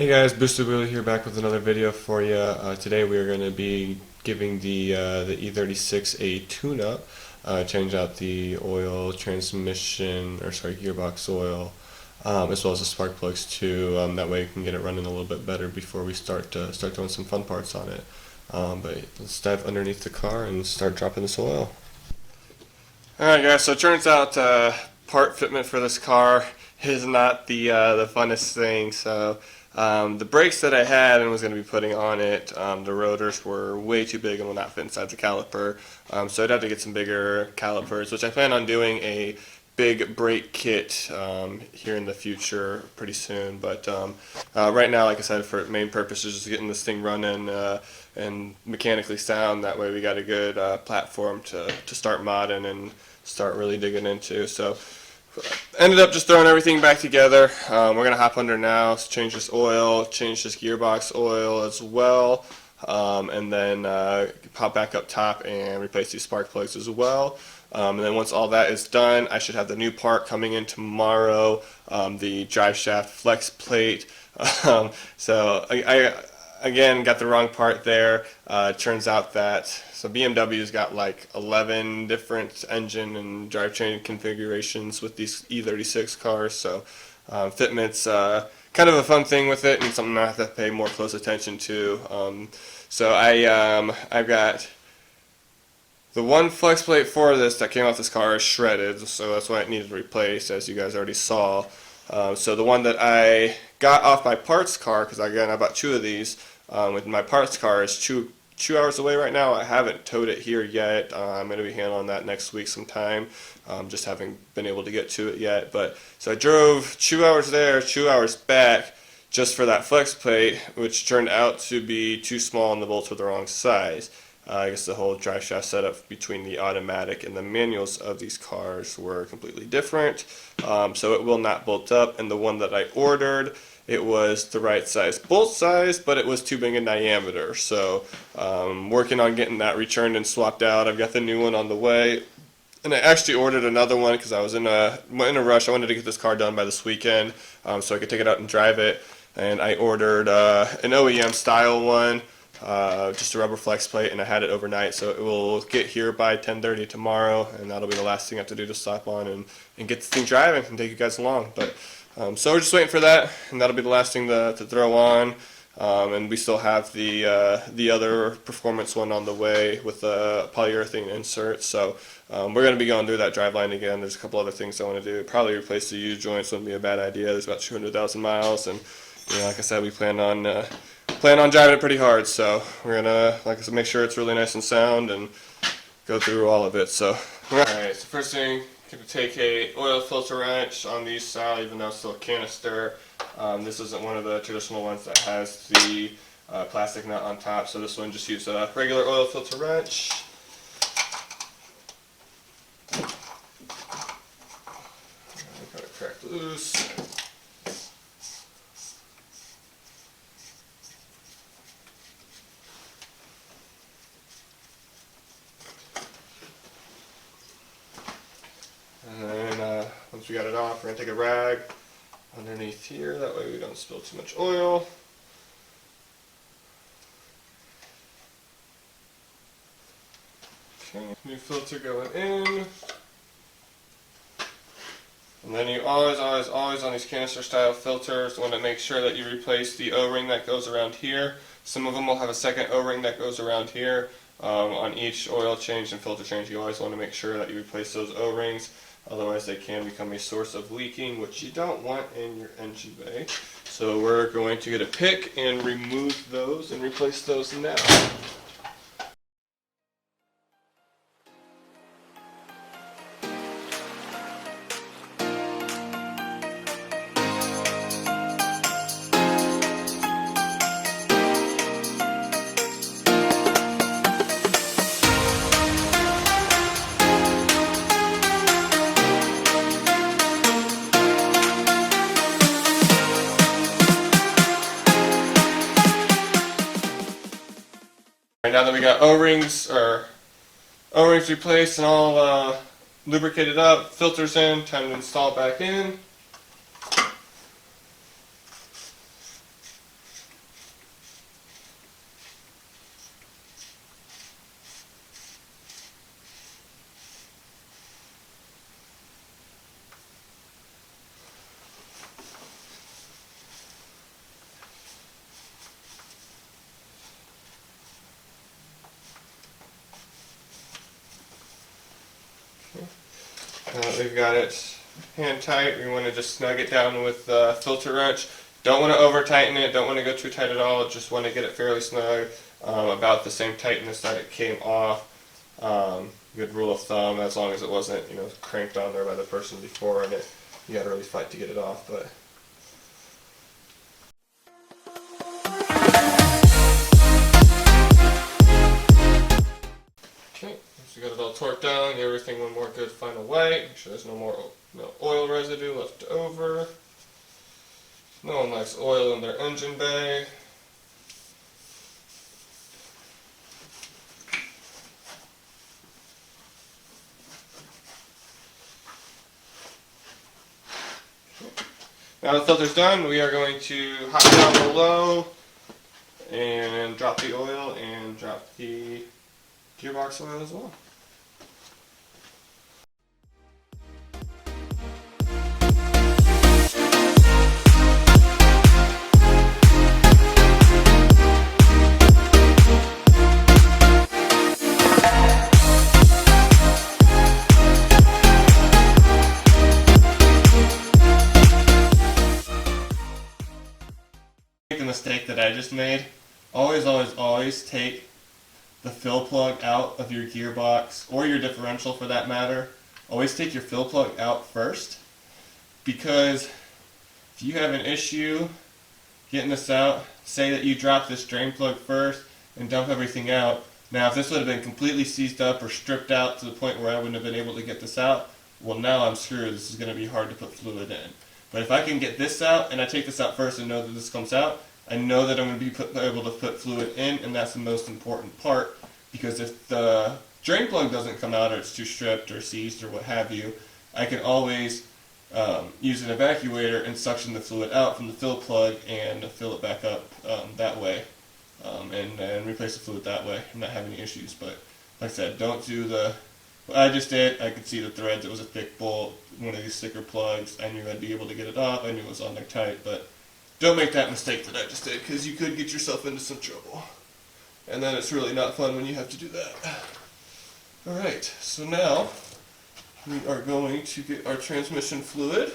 Hey guys, BoostedWheelie here, back with another video for you. Today we are going to be giving the E36 a tune-up, change out the oil, transmission, or sorry, gearbox oil, as well as the spark plugs too. That way we can get it running a little bit better before we start doing some fun parts on it. But let's dive underneath the car and start dropping this oil. Alright guys, so it turns out part fitment for this car is not the funnest thing. So the brakes that I had and was going to be putting on it, the rotors were way too big and will not fit inside the caliper. So I'd have to get some bigger calipers, which I plan on doing a big brake kit here in the future pretty soon. But right now, like I said, for main purpose is just getting this thing running and mechanically sound. That way we got a good platform to start modding and start really digging into. So ended up just throwing everything back together. We're going to hop under now, change this oil, change this gearbox oil as well, and then pop back up top and replace these spark plugs as well. And then once all that is done, I should have the new part coming in tomorrow, the drive shaft flex plate. So I again got the wrong part there. Turns out that BMW's got like 11 different engine and drivetrain configurations with these E36 cars. So fitment's kind of a fun thing with it and something I have to pay more close attention to. So I've got the one flex plate for this that came off this car is shredded, so that's why it needed replaced, as you guys already saw. So the one that I got off my parts car, because again I bought two of these, with my parts car is two hours away right now. I haven't towed it here yet. I'm going to be handling that next week sometime. Just haven't been able to get to it yet. But so I drove 2 hours there, 2 hours back, just for that flex plate, which turned out to be too small and the bolts were the wrong size. I guess the whole drive shaft setup between the automatic and the manuals of these cars were completely different. So it will not bolt up, and the one that I ordered, it was the right size bolt size, but it was too big in diameter. So working on getting that returned and swapped out. I've got the new one on the way, and I actually ordered another one because I was in a rush. I wanted to get this car done by this weekend so I could take it out and drive it. And I ordered an OEM style one, just a rubber flex plate, and I had it overnight, so it will get here by 10:30 tomorrow, and that'll be the last thing I have to do to slap on and get this thing driving and take you guys along. But so we're just waiting for that, and that'll be the last thing to throw on. And we still have the other performance one on the way with the polyurethane insert. So we're going to be going through that driveline again. There's a couple other things I want to do. Probably replace the U-joints wouldn't be a bad idea. There's about 200,000 miles, and like I said, we plan on driving it pretty hard. So we're gonna, like I said, make sure it's really nice and sound and go through all of it. So alright, so first thing, going to take a oil filter wrench on these style, even though it's still a canister. This isn't one of the traditional ones that has the plastic nut on top, so this one just uses a regular oil filter wrench. Got it cracked loose. And then once we got it off, we're going to take a rag underneath here, that way we don't spill too much oil. Okay, new filter going in. And then you always on these canister style filters want to make sure that you replace the O-ring that goes around here. Some of them will have a second O-ring that goes around here. On each oil change and filter change, you always want to make sure that you replace those O-rings. Otherwise they can become a source of leaking, which you don't want in your engine bay. So we're going to get a pick and remove those and replace those now. Now that we got O-rings replaced and all lubricated up, filters in, time to install it back in. Now that we've got it hand tight, we want to just snug it down with the filter wrench. Don't want to over tighten it, don't want to go too tight at all, just want to get it fairly snug, about the same tightness that it came off. Good rule of thumb, as long as it wasn't, cranked on there by the person before and you got to really fight to get it off. But okay, so we got it all torqued down, give everything one more good final wipe, make sure there's no oil residue left over. No one likes oil in their engine bay. Now the filter's done, we are going to hot down below and drop the oil and drop the gearbox oil as well. The mistake that I just made, always take the fill plug out of your gearbox or your differential for that matter. Always take your fill plug out first, because if you have an issue getting this out, say that you drop this drain plug first and dump everything out. Now if this would have been completely seized up or stripped out to the point where I wouldn't have been able to get this out, well, now I'm screwed. This is going to be hard to put fluid in. But if I can get this out and I take this out first and know that this comes out, I know that I'm going to be able to put fluid in, and that's the most important part, because if the drain plug doesn't come out or it's too stripped or seized or what have you, I can always use an evacuator and suction the fluid out from the fill plug and fill it back up that way, and replace the fluid that way and not have any issues. But like I said, don't do what I just did. I could see the threads. It was a thick bolt, one of these thicker plugs. I knew I'd be able to get it off. I knew it was on there tight, but don't make that mistake that I just did, because you could get yourself into some trouble. And then it's really not fun when you have to do that. Alright, so now we are going to get our transmission fluid.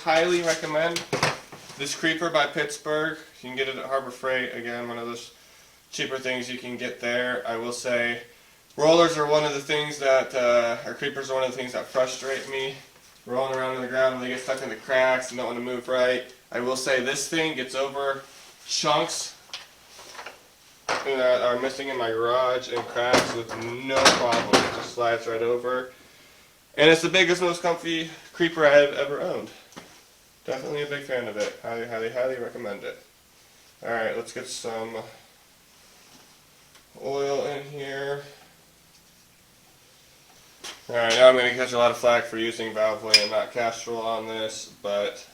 Highly recommend this creeper by Pittsburgh. You can get it at Harbor Freight. Again, one of those cheaper things you can get there. I will say, rollers are one of the things that, or creepers are one of the things that frustrate me. Rolling around on the ground and they get stuck in the cracks and don't want to move right. I will say this thing gets over chunks that are missing in my garage and cracks with no problem. It just slides right over. And it's the biggest, most comfy creeper I've ever owned. Definitely a big fan of it. Highly recommend it. Alright, let's get some oil in here. Alright, now I'm going to catch a lot of flack for using Valvoline and not Castrol on this, but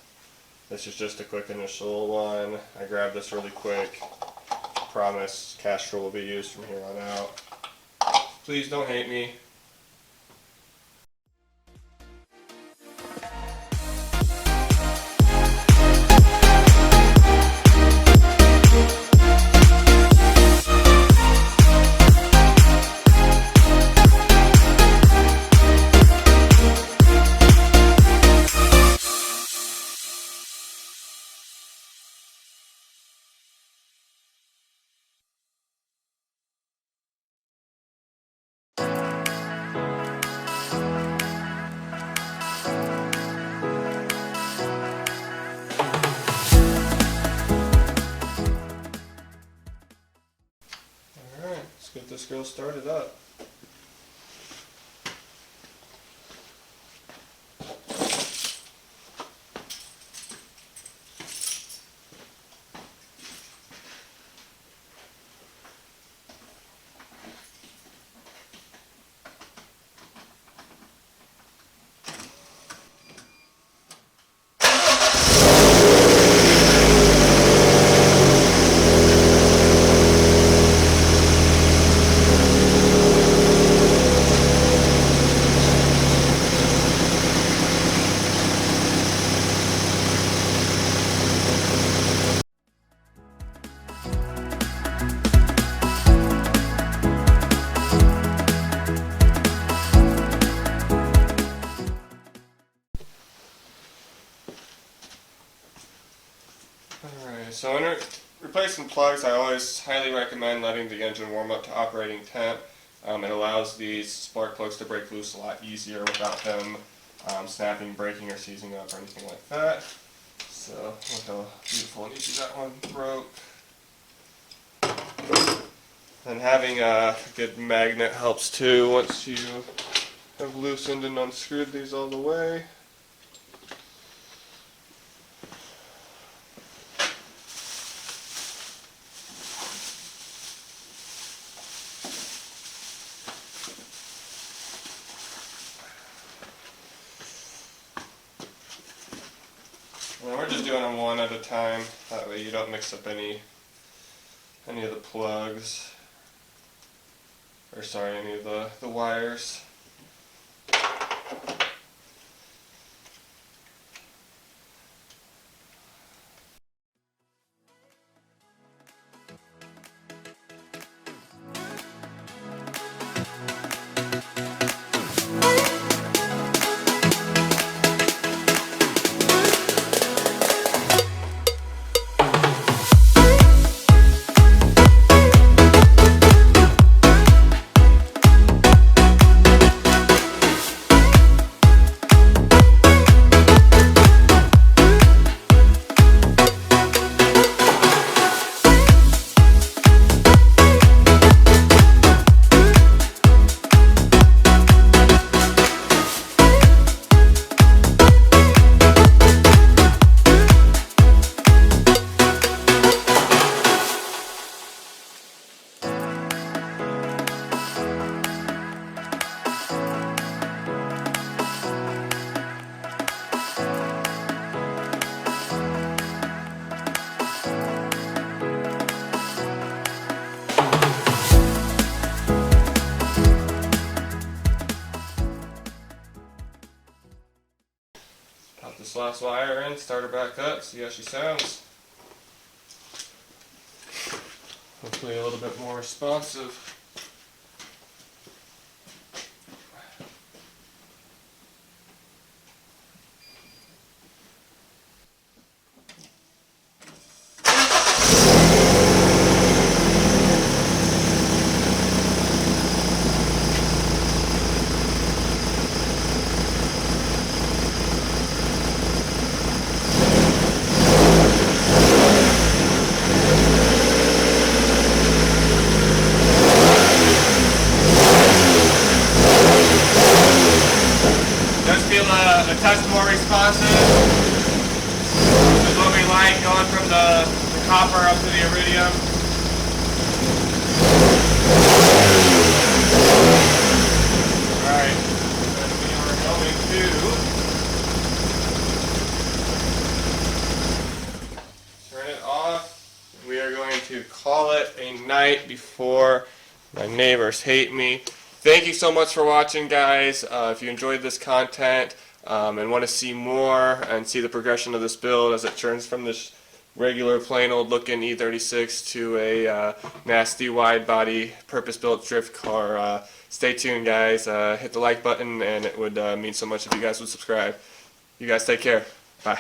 this is just a quick initial one. I grabbed this really quick. Promise Castrol will be used from here on out. Please don't hate me. this girl started up. Alright, so when replacing plugs, I always highly recommend letting the engine warm up to operating temp. It allows these spark plugs to break loose a lot easier without them snapping, breaking, or seizing up or anything like that. So look how beautiful and easy that one broke. And having a good magnet helps too once you have loosened and unscrewed these all the way. And we're just doing them one at a time, that way you don't mix up any of the plugs, or sorry, any of the wires. Pop this last wire in, start her back up, see how she sounds. Hopefully a little bit more responsive. A touch more responsive. This is what we like, going from the copper up to the iridium. Alright, then we are going to turn it off. We are going to call it a night before my neighbors hate me. Thank you so much for watching, guys. If you enjoyed this content, and want to see more and see the progression of this build as it turns from this regular plain old looking E36 to a nasty wide body purpose built drift car, stay tuned, guys. Hit the like button, and it would mean so much if you guys would subscribe. You guys take care. Bye.